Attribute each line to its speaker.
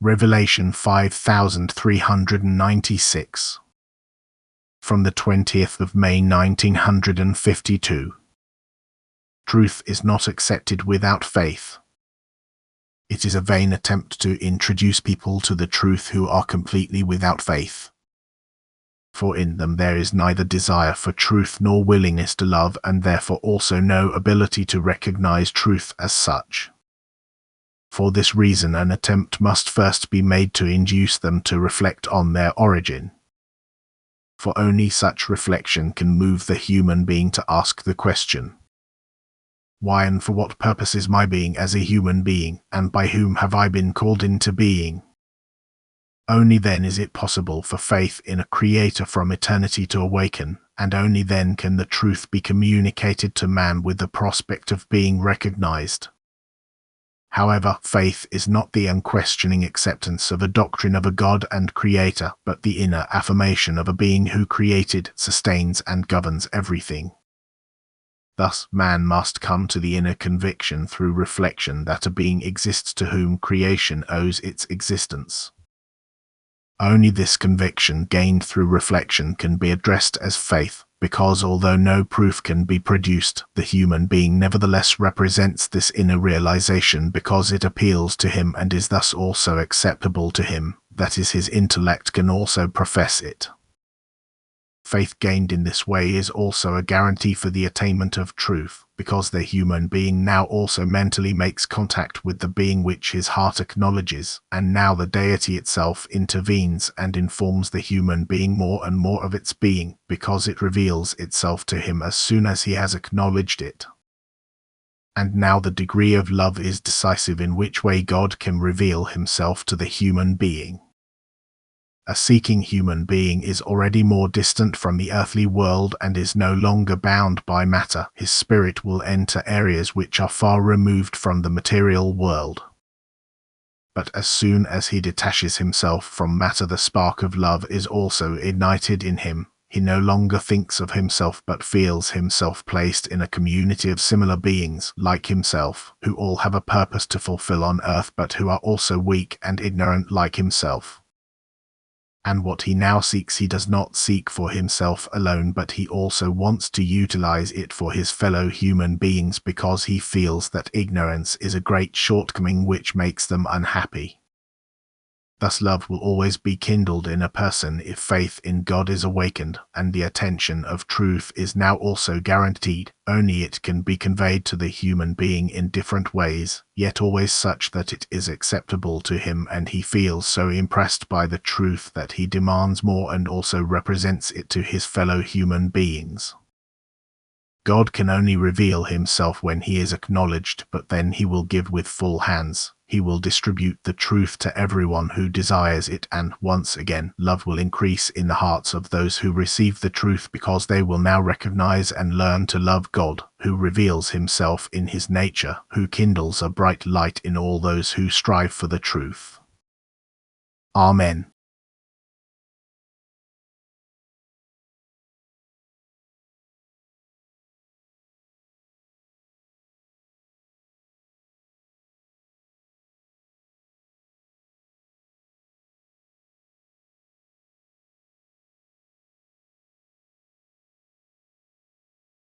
Speaker 1: Revelation 5396. From the 20th of May 1952. Truth is not accepted without faith. It is a vain attempt to introduce people to the truth who are completely without faith. For in them there is neither desire for truth nor willingness to love, and therefore also no ability to recognize truth as such. For this reason an attempt must first be made to induce them to reflect on their origin. For only such reflection can move the human being to ask the question, why and for what purpose is my being as a human being, and by whom have I been called into being? Only then is it possible for faith in a Creator from eternity to awaken, and only then can the truth be communicated to man with the prospect of being recognized. However, faith is not the unquestioning acceptance of a doctrine of a God and Creator, but the inner affirmation of a being who created, sustains, and governs everything. Thus, man must come to the inner conviction through reflection that a being exists to whom creation owes its existence. Only this conviction gained through reflection can be addressed as faith, because although no proof can be produced, the human being nevertheless represents this inner realization because it appeals to him and is thus also acceptable to him, that is, his intellect can also profess it. Faith gained in this way is also a guarantee for the attainment of truth, because the human being now also mentally makes contact with the being which his heart acknowledges, and now the deity itself intervenes and informs the human being more and more of its being, because it reveals itself to him as soon as he has acknowledged it. And now the degree of love is decisive in which way God can reveal himself to the human being. A seeking human being is already more distant from the earthly world and is no longer bound by matter. His spirit will enter areas which are far removed from the material world. But as soon as he detaches himself from matter, the spark of love is also ignited in him. He no longer thinks of himself but feels himself placed in a community of similar beings like himself, who all have a purpose to fulfill on earth but who are also weak and ignorant like himself. And what he now seeks he does not seek for himself alone, but he also wants to utilize it for his fellow human beings, because he feels that ignorance is a great shortcoming which makes them unhappy. Thus love will always be kindled in a person if faith in God is awakened, and the attention of truth is now also guaranteed. Only it can be conveyed to the human being in different ways, yet always such that it is acceptable to him, and he feels so impressed by the truth that he demands more and also represents it to his fellow human beings. God can only reveal himself when he is acknowledged, but then he will give with full hands. He will distribute the truth to everyone who desires it, and once again love will increase in the hearts of those who receive the truth, because they will now recognize and learn to love God, who reveals himself in his nature, who kindles a bright light in all those who strive for the truth. Amen.